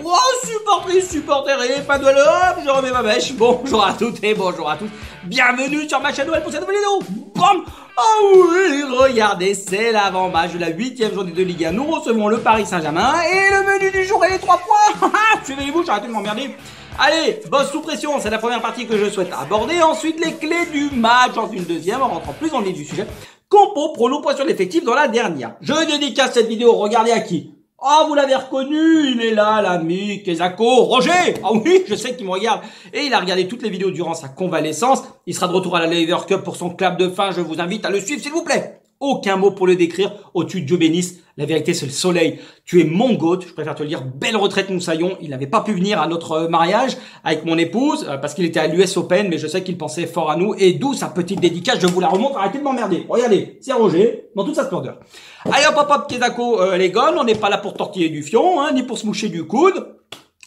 Oh, supportrice, supporteré, pas de hop, je remets ma mèche. Bonjour à toutes et bonjour à tous. Bienvenue sur ma chaîne Noël pour cette nouvelle vidéo. Bam. Oh oui, regardez, c'est l'avant-match de la 8e journée de Ligue 1. Nous recevons le Paris Saint-Germain et le menu du jour est les 3 points. Suivez-vous, j'arrête de m'emmerder. Allez, boss sous pression, c'est la première partie que je souhaite aborder. Ensuite, les clés du match dans une deuxième, en rentrant plus dans le vif du sujet. Compo, pronos, points sur l'effectif dans la dernière. Je dédicace cette vidéo, regardez à qui? Oh, vous l'avez reconnu, il est là, l'ami Kezako, Roger. Ah oui, je sais qu'il me regarde. Et il a regardé toutes les vidéos durant sa convalescence. Il sera de retour à la Lever Cup pour son clap de fin. Je vous invite à le suivre, s'il vous plaît. Aucun mot pour le décrire. Au-dessus de Dieu bénisse. La vérité, c'est le soleil. Tu es mon goat. Je préfère te le dire. Belle retraite, Moussaillon. Il n'avait pas pu venir à notre mariage avec mon épouse parce qu'il était à l'US Open, mais je sais qu'il pensait fort à nous. Et d'où sa petite dédicace. Je vous la remonte. Arrêtez de m'emmerder. Regardez. C'est Roger dans toute sa splendeur. Allez, hop, hop, hop, Kezako, les gones. On n'est pas là pour tortiller du fion, hein, ni pour se moucher du coude.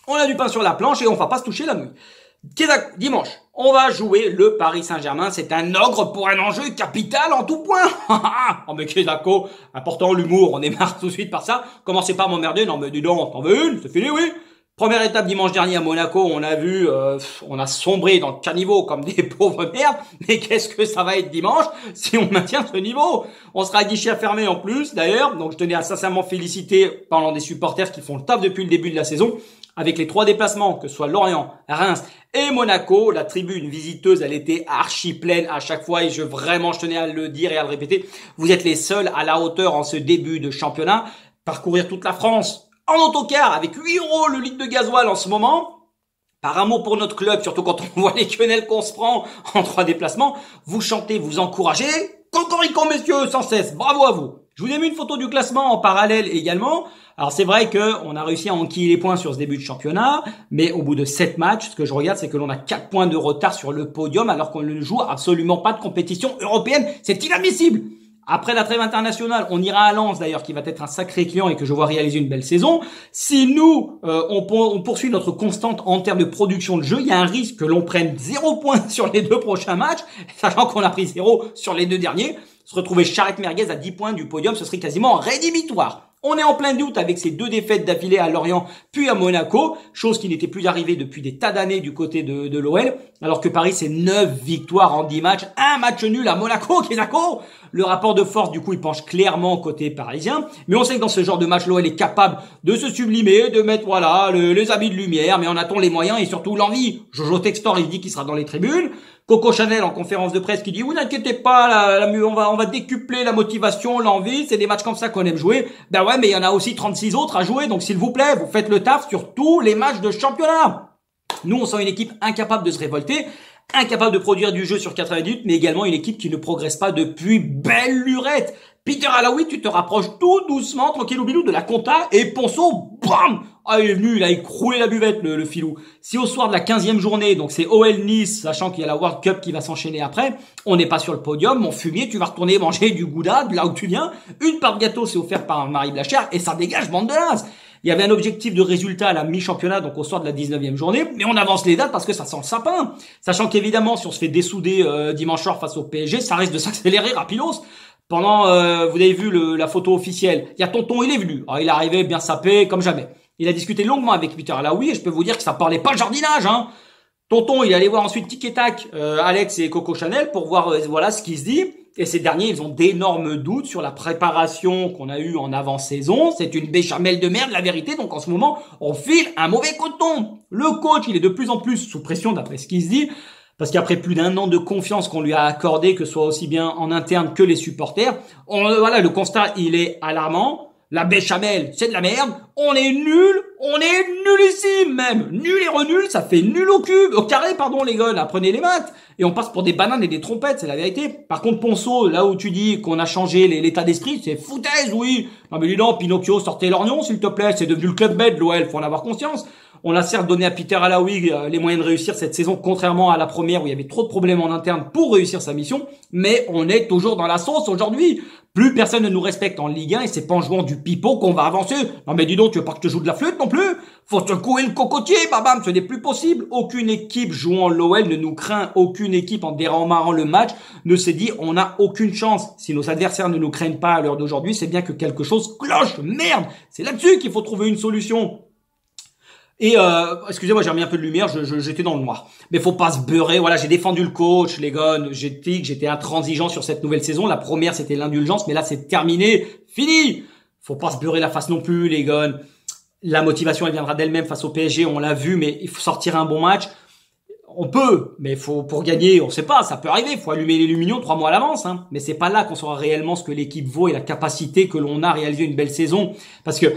On a du pain sur la planche et on va pas se toucher la nouille. Kezako, dimanche, on va jouer le Paris Saint-Germain. C'est un ogre pour un enjeu capital en tout point. Oh mais Kezako, important l'humour, on est marre tout de suite par ça. Commencez pas à m'emmerder, non mais dis donc, t'en veux une? C'est fini, oui. Première étape dimanche dernier à Monaco, on a vu, on a sombré dans le caniveau comme des pauvres merdes. Mais qu'est-ce que ça va être dimanche si on maintient ce niveau? On sera à guichet fermé en plus d'ailleurs. Donc je tenais à sincèrement féliciter parlant des supporters qui font le taf depuis le début de la saison. Avec les 3 déplacements, que ce soit Lorient, Reims et Monaco, la tribune visiteuse, elle était archi pleine à chaque fois et je tenais à le dire et à le répéter. Vous êtes les seuls à la hauteur en ce début de championnat. Parcourir toute la France en autocar avec 8 € le litre de gasoil en ce moment. Par amour pour notre club, surtout quand on voit les quenelles qu'on se prend en 3 déplacements. Vous chantez, vous encouragez. Cocorico, messieurs, sans cesse. Bravo à vous. Je vous ai mis une photo du classement en parallèle également. Alors c'est vrai qu'on a réussi à enquiller les points sur ce début de championnat, mais au bout de 7 matchs, ce que je regarde, c'est que l'on a 4 points de retard sur le podium alors qu'on ne joue absolument pas de compétition européenne. C'est inadmissible. Après la trêve internationale, on ira à Lens d'ailleurs, qui va être un sacré client et que je vois réaliser une belle saison. Si nous, on poursuit notre constante en termes de production de jeu, il y a un risque que l'on prenne 0 points sur les 2 prochains matchs, sachant qu'on a pris 0 sur les 2 derniers. Se retrouver charrette merguez à 10 points du podium, ce serait quasiment rédhibitoire. On est en plein doute avec ces 2 défaites d'affilée à Lorient puis à Monaco, chose qui n'était plus arrivée depuis des tas d'années du côté de l'OL, alors que Paris c'est 9 victoires en 10 matchs, un match nul à Monaco, Kezako. Le rapport de force du coup il penche clairement côté parisien, mais on sait que dans ce genre de match l'OL est capable de se sublimer, de mettre voilà les habits de lumière, mais on attend les moyens et surtout l'envie. Jojo Textor il dit qu'il sera dans les tribunes. Coco Chanel en conférence de presse qui dit vous n'inquiétez pas, on va décupler la motivation, l'envie, c'est des matchs comme ça qu'on aime jouer. Ben ouais, mais il y en a aussi 36 autres à jouer, donc s'il vous plaît, vous faites le taf sur tous les matchs de championnat. Nous, on sent une équipe incapable de se révolter, incapable de produire du jeu sur 90 minutes, mais également une équipe qui ne progresse pas depuis belle lurette. Peter Alaoui, tu te rapproches tout doucement, tranquillou bilou de la compta, et Ponceau, bam! Ah, il est venu, il a écroulé la buvette, le filou. Si au soir de la 15e journée, donc c'est OL Nice, sachant qu'il y a la World Cup qui va s'enchaîner après, on n'est pas sur le podium, mon fumier, tu vas retourner manger du gouda, de là où tu viens. Une part de gâteau, c'est offert par Marie Blachère, et ça dégage, bande de las. Il y avait un objectif de résultat à la mi-championnat, donc au soir de la 19e journée, mais on avance les dates parce que ça sent le sapin. Sachant qu'évidemment, si on se fait dessouder dimanche soir face au PSG, ça risque de s'accélérer rapidos. Pendant, vous avez vu la photo officielle, il y a Tonton, il est venu. Alors, il est arrivé bien sapé, comme jamais. Il a discuté longuement avec Peter Alaoui et je peux vous dire que ça parlait pas jardinage, hein. Tonton, il est allé voir ensuite Tic et Tac, Alex et Coco Chanel pour voir voilà ce qui se dit. Et ces derniers, ils ont d'énormes doutes sur la préparation qu'on a eue en avant-saison. C'est une béchamel de merde, la vérité. Donc en ce moment, on file un mauvais coton. Le coach, il est de plus en plus sous pression d'après ce qui se dit. Parce qu'après plus d'1 an de confiance qu'on lui a accordé, que ce soit aussi bien en interne que les supporters, voilà, le constat, il est alarmant. La béchamel, c'est de la merde. On est nullissime même. Nul et renul, ça fait nul au carré, pardon les gars, apprenez les maths. Et on passe pour des bananes et des trompettes, c'est la vérité. Par contre, Ponceau, là où tu dis qu'on a changé l'état d'esprit, c'est foutaise, oui. Non mais dis donc, Pinocchio, sortez l'orgnon s'il te plaît, c'est devenu le club bête, l'OL, faut en avoir conscience. On a certes donné à Peter Alaoui les moyens de réussir cette saison, contrairement à la première où il y avait trop de problèmes en interne pour réussir sa mission. Mais on est toujours dans la sauce aujourd'hui. Plus personne ne nous respecte en Ligue 1 et c'est pas en jouant du pipeau qu'on va avancer. Non mais dis donc, tu veux pas que je te joue de la flûte non plus? Faut secouer le cocotier, babam, ce n'est plus possible. Aucune équipe jouant l'OL ne nous craint, aucune équipe en démarrant le match ne s'est dit on n'a aucune chance. Si nos adversaires ne nous craignent pas à l'heure d'aujourd'hui, c'est bien que quelque chose cloche, merde. C'est là-dessus qu'il faut trouver une solution. Et excusez-moi, j'ai remis un peu de lumière, j'étais dans le noir. Mais faut pas se beurrer. Voilà, j'ai défendu le coach, les gars. J'ai dit que j'étais intransigeant sur cette nouvelle saison. La première, c'était l'indulgence, mais là, c'est terminé, fini. Faut pas se beurrer la face non plus, les gars. La motivation, elle viendra d'elle-même face au PSG, on l'a vu, mais il faut sortir un bon match. On peut, mais faut pour gagner, on sait pas, ça peut arriver. Faut allumer les lumignons 3 mois à l'avance, hein. Mais c'est pas là qu'on saura réellement ce que l'équipe vaut et la capacité que l'on a à réaliser une belle saison, parce que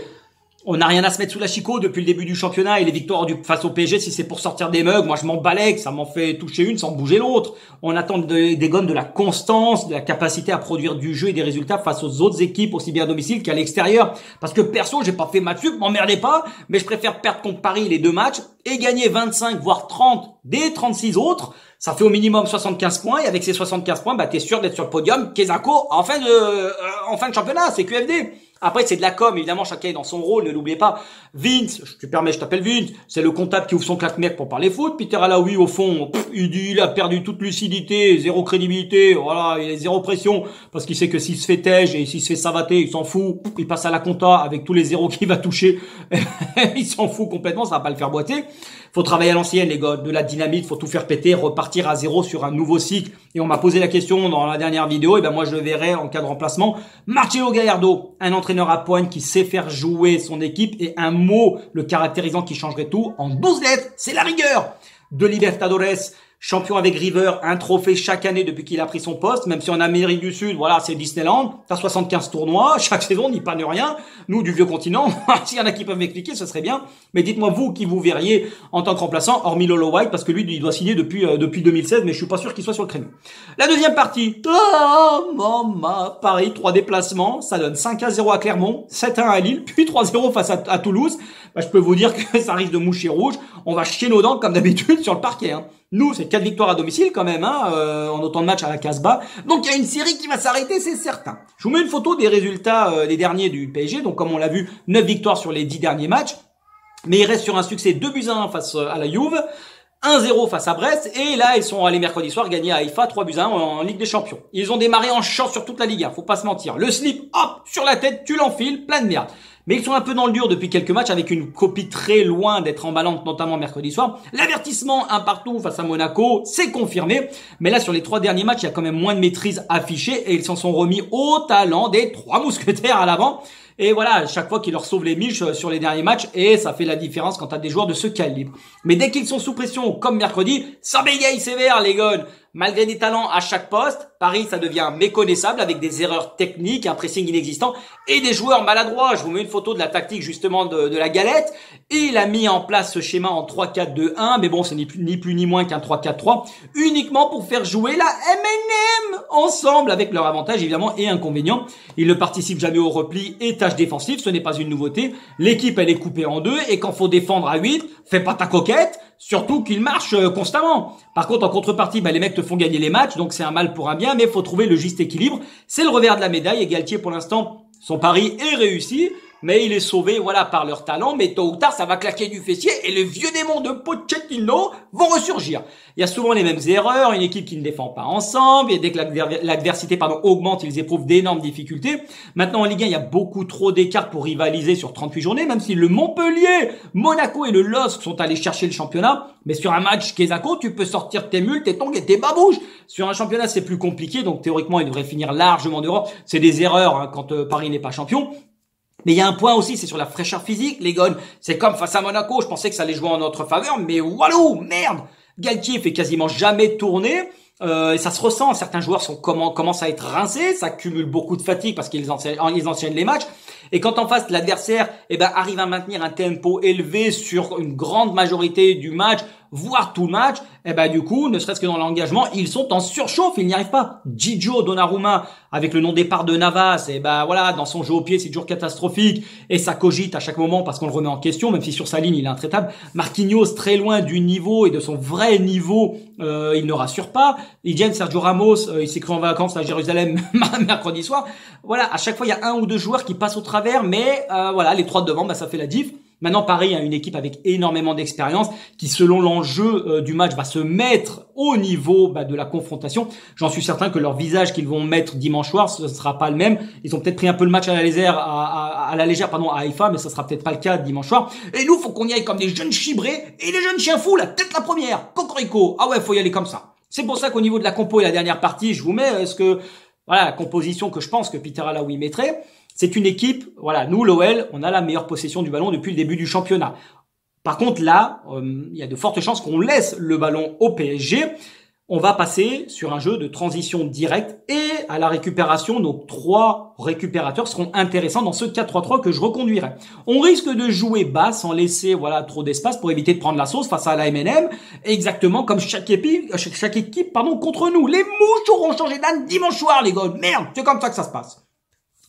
on n'a rien à se mettre sous la chicot depuis le début du championnat et les victoires face au PSG, si c'est pour sortir des mugs, moi je m'en balèque, ça m'en fait toucher une sans bouger l'autre. On attend des gones de la constance, de la capacité à produire du jeu et des résultats face aux autres équipes, aussi bien à domicile qu'à l'extérieur. Parce que perso, j'ai pas fait match sup, m'emmerdez pas, mais je préfère perdre contre Paris les 2 matchs et gagner 25 voire 30 des 36 autres. Ça fait au minimum 75 points et avec ces 75 points, bah t'es sûr d'être sur le podium. Kezako en fin de championnat, c'est QFD. Après, c'est de la com, évidemment, chacun est dans son rôle, ne l'oubliez pas. Vince, je te permets, je t'appelle Vince, c'est le comptable qui ouvre son claque-mec pour parler foot. Peter Alaoui, au fond, il a perdu toute lucidité, zéro crédibilité, voilà, il a zéro pression, parce qu'il sait que s'il se fait tège et s'il se fait savater, il s'en fout, il passe à la compta avec tous les zéros qu'il va toucher, il s'en fout complètement, ça va pas le faire boiter. Faut travailler à l'ancienne, les gars, de la dynamite, faut tout faire péter, repartir à zéro sur un nouveau cycle. Et on m'a posé la question dans la dernière vidéo, et ben moi je le verrai en cas de remplacement. Marcelo Gallardo, un entraîneur à pointe qui sait faire jouer son équipe et un mot le caractérisant qui changerait tout en 12 lettres, c'est la rigueur. De Libertadores, champion avec River, un trophée chaque année depuis qu'il a pris son poste, même si en Amérique du Sud, voilà, c'est Disneyland, t'as 75 tournois, chaque saison, n'y pas ne rien. Nous, du vieux continent, s'il y en a qui peuvent m'expliquer, ce serait bien. Mais dites-moi, vous, qui vous verriez en tant que remplaçant, hormis Lolo White, parce que lui, il doit signer depuis 2016, mais je suis pas sûr qu'il soit sur le créneau. La deuxième partie, Paris, 3 déplacements, ça donne 5-0 à Clermont, 7-1 à Lille, puis 3-0 face à Toulouse. Bah, je peux vous dire que ça risque de moucher rouge. On va chier nos dents, comme d'habitude, sur le parquet, hein. Nous, c'est 4 victoires à domicile quand même, hein, en autant de matchs à la Casbah. Donc il y a une série qui va s'arrêter, c'est certain. Je vous mets une photo des résultats des derniers du PSG. Donc comme on l'a vu, 9 victoires sur les 10 derniers matchs. Mais ils restent sur un succès 2-1 face à la Juve, 1-0 face à Brest. Et là, ils sont allés mercredi soir gagner à Haïfa 3-1 en Ligue des Champions. Ils ont démarré en chance sur toute la Ligue 1, faut pas se mentir. Le slip, hop, sur la tête, tu l'enfiles, plein de merde. Mais ils sont un peu dans le dur depuis quelques matchs avec une copie très loin d'être emballante, notamment mercredi soir. L'avertissement, un partout face à Monaco, c'est confirmé. Mais là, sur les 3 derniers matchs, il y a quand même moins de maîtrise affichée et ils s'en sont remis au talent des 3 mousquetaires à l'avant. Et voilà, chaque fois qu'ils leur sauvent les miches sur les derniers matchs et ça fait la différence quand t'as des joueurs de ce calibre. Mais dès qu'ils sont sous pression, comme mercredi, ça bégaye sévère, les gars. Malgré des talents à chaque poste, Paris, ça devient méconnaissable avec des erreurs techniques, un pressing inexistant et des joueurs maladroits. Je vous mets une photo de la tactique justement de la galette. Et il a mis en place ce schéma en 3-4-2-1, mais bon, c'est ni plus ni moins qu'un 3-4-3, uniquement pour faire jouer la M&M ensemble avec leur avantage évidemment et inconvénients. Ils ne participent jamais au repli et tâches défensives, ce n'est pas une nouveauté. L'équipe, elle est coupée en deux et quand faut défendre à 8, fais pas ta coquette. Surtout qu'ils marchent constamment. Par contre, en contrepartie, les mecs te font gagner les matchs, donc c'est un mal pour un bien, mais il faut trouver le juste équilibre. C'est le revers de la médaille, et Galtier, pour l'instant, son pari est réussi, mais il est sauvé, voilà, par leur talent, mais tôt ou tard, ça va claquer du fessier, et les vieux démons de Pochettino vont ressurgir. Il y a souvent les mêmes erreurs, une équipe qui ne défend pas ensemble, et dès que l'adversité, augmente, ils éprouvent d'énormes difficultés. Maintenant, en Ligue 1, il y a beaucoup trop d'écart pour rivaliser sur 38 journées, même si le Montpellier, Monaco et le LOSC sont allés chercher le championnat. Mais sur un match Kezako, tu peux sortir tes mules, tes tongs et tes babouches. Sur un championnat, c'est plus compliqué, donc théoriquement, il devrait finir largement dehors. C'est des erreurs hein, quand Paris n'est pas champion. Mais il y a un point aussi, c'est sur la fraîcheur physique, les gars. C'est comme face à Monaco, je pensais que ça allait jouer en notre faveur, mais walou, merde. Galtier fait quasiment jamais tourner. Et ça se ressent, certains joueurs commencent à être rincés, ça cumule beaucoup de fatigue parce qu'ils enchaînent les matchs. Et quand en face l'adversaire arrive à maintenir un tempo élevé sur une grande majorité du match, voire tout le match, et ben du coup, ne serait-ce que dans l'engagement, ils sont en surchauffe, ils n'y arrivent pas. Gigio Donnarumma, avec le non-départ de Navas, et ben voilà, dans son jeu au pied, c'est toujours catastrophique, et ça cogite à chaque moment parce qu'on le remet en question, même si sur sa ligne, il est intraitable. Marquinhos, très loin du niveau et de son vrai niveau, il ne rassure pas. Idem, Sergio Ramos, il s'est cru en vacances à Jérusalem mercredi soir. Voilà, à chaque fois, il y a un ou deux joueurs qui passent au travers, mais voilà, les trois de devant, bah, ça fait la diff. Maintenant, Paris a une équipe avec énormément d'expérience qui, selon l'enjeu du match, va se mettre au niveau de la confrontation. J'en suis certain que leur visage qu'ils vont mettre dimanche soir, ce sera pas le même. Ils ont peut-être pris un peu le match à la légère, à Haïfa, mais ça sera peut-être pas le cas dimanche soir. Et nous, faut qu'on y aille comme des jeunes chibrés et des jeunes chiens fous, la tête la première. Cocorico. Ah ouais, faut y aller comme ça. C'est pour ça qu'au niveau de la compo et la dernière partie, je vous mets la composition que je pense que Peter Alaoui mettrait. C'est une équipe, voilà, nous, l'OL, on a la meilleure possession du ballon depuis le début du championnat. Par contre, là, il y a de fortes chances qu'on laisse le ballon au PSG. On va passer sur un jeu de transition directe et à la récupération, nos 3 récupérateurs seront intéressants dans ce 4-3-3 que je reconduirai. On risque de jouer bas sans laisser trop d'espace pour éviter de prendre la sauce face à la MNM, exactement comme chaque équipe contre nous. Les mouches auront changé d'âne dimanche soir, les gars. Merde, c'est comme ça que ça se passe.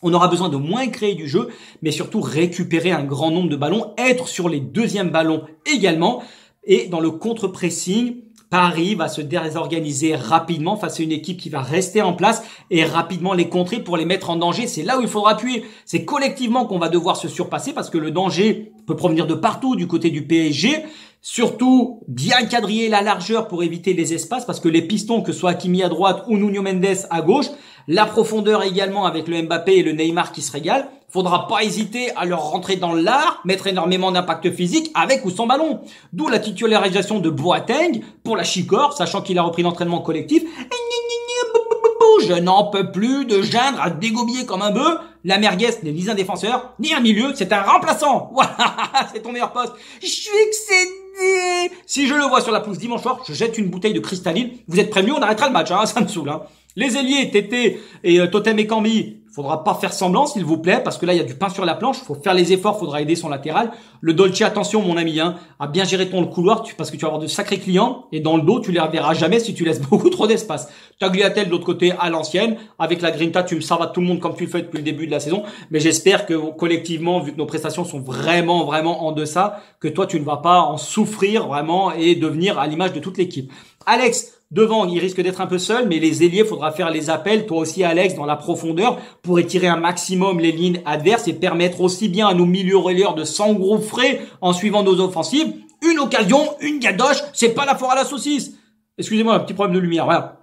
On aura besoin de moins créer du jeu, mais surtout récupérer un grand nombre de ballons, être sur les deuxièmes ballons également. Et dans le contre-pressing, Paris va se désorganiser rapidement face à une équipe qui va rester en place et rapidement les contrer pour les mettre en danger. C'est là où il faudra appuyer. C'est collectivement qu'on va devoir se surpasser parce que le danger peut provenir de partout du côté du PSG. Surtout, bien quadriller la largeur pour éviter les espaces parce que les pistons, que ce soit Hakimi à droite ou Nuno Mendes à gauche, la profondeur également avec le Mbappé et le Neymar qui se régalent, faudra pas hésiter à leur rentrer dans l'art, mettre énormément d'impact physique avec ou sans ballon. D'où la titularisation de Boateng pour la Chicore, sachant qu'il a repris l'entraînement collectif. Je n'en peux plus de geindre à dégobiller comme un bœuf. La merguez n'est ni un défenseur, ni un milieu, c'est un remplaçant. Voilà, c'est ton meilleur poste. Je suis excédé. Si je le vois sur la pelouse dimanche soir, je jette une bouteille de cristalline. Vous êtes prévenus, on arrêtera le match, hein, ça me saoule. Hein. Les ailiers, Tété et Totem et Cambi, faudra pas faire semblant, s'il vous plaît, parce que là, il y a du pain sur la planche. Faut faire les efforts, faudra aider son latéral. Le Dolce, attention, mon ami, à bien gérer ton couloir, parce que tu vas avoir de sacrés clients, et dans le dos, tu les reverras jamais si tu laisses beaucoup trop d'espace. Tagliatelle de l'autre côté, à l'ancienne. Avec la Grinta, tu me savates tout le monde comme tu le fais depuis le début de la saison. Mais j'espère que, collectivement, vu que nos prestations sont vraiment, vraiment en deçà, que toi, tu ne vas pas en souffrir vraiment et devenir à l'image de toute l'équipe. Alex, devant, il risque d'être un peu seul, mais les ailiers, faudra faire les appels, toi aussi Alex, dans la profondeur, pour étirer un maximum les lignes adverses et permettre aussi bien à nos milieux relayeurs de s'engouffrer en suivant nos offensives. Une occasion, une gadoche, c'est pas la foire à la saucisse. Excusez-moi, un petit problème de lumière, voilà.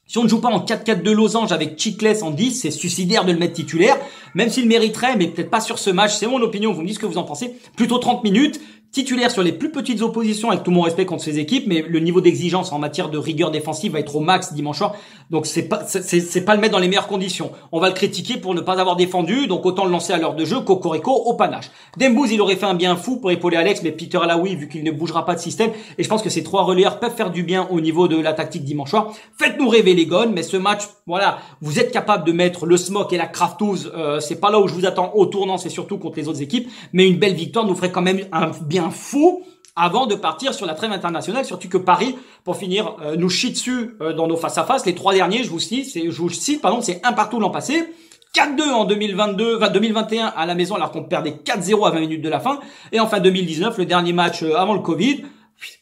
Si on ne joue pas en 4-4 de losange avec Chicless en 10, c'est suicidaire de le mettre titulaire, même s'il mériterait, mais peut-être pas sur ce match, c'est mon opinion, vous me dites ce que vous en pensez. Plutôt 30 minutes, titulaire sur les plus petites oppositions, avec tout mon respect contre ces équipes, mais le niveau d'exigence en matière de rigueur défensive va être au max dimanche soir, donc c'est pas le mettre dans les meilleures conditions. On va le critiquer pour ne pas avoir défendu, donc autant le lancer à l'heure de jeu, Cocorico au panache. Dembouz, il aurait fait un bien fou pour épauler Alex, mais Peter Alaoui, vu qu'il ne bougera pas de système, et je pense que ces 3 relayeurs peuvent faire du bien au niveau de la tactique dimanche soir. Faites-nous rêver les gones, mais ce match, voilà, vous êtes capable de mettre le smoke et la craftouse, c'est pas là où je vous attends au tournant, c'est surtout contre les autres équipes, mais une belle victoire nous ferait quand même un bien fou avant de partir sur la trêve internationale, surtout que Paris, pour finir, nous chie dessus dans nos face-à-face. Les 3 derniers, je vous cite, c'est un partout l'an passé, 4-2 en 2021 à la maison alors qu'on perdait 4-0 à 20 minutes de la fin, et enfin 2019, le dernier match avant le Covid,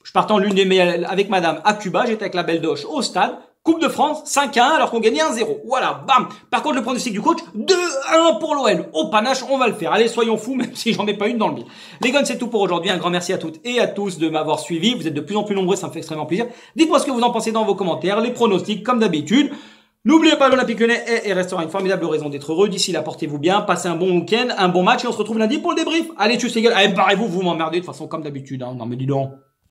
je partais en lune des miel avec madame à Cuba, j'étais avec la belle Doche au stade, Coupe de France, 5-1 alors qu'on gagnait 1-0. Voilà, bam. Par contre, le pronostic du coach, 2-1 pour l'OL. Au panache, on va le faire. Allez, soyons fous, même si j'en mets pas une dans le mille. Les gars, c'est tout pour aujourd'hui. Un grand merci à toutes et à tous de m'avoir suivi. Vous êtes de plus en plus nombreux, ça me fait extrêmement plaisir. Dites-moi ce que vous en pensez dans vos commentaires, les pronostics, comme d'habitude. N'oubliez pas, l'Olympique Lyonnais est et restera une formidable raison d'être heureux. D'ici là, portez-vous bien, passez un bon week-end, un bon match et on se retrouve lundi pour le débrief. Allez, tchuss les gars. Allez, barrez-vous, vous m'emmerdez de toute façon comme d'habitude. Non mais dis donc.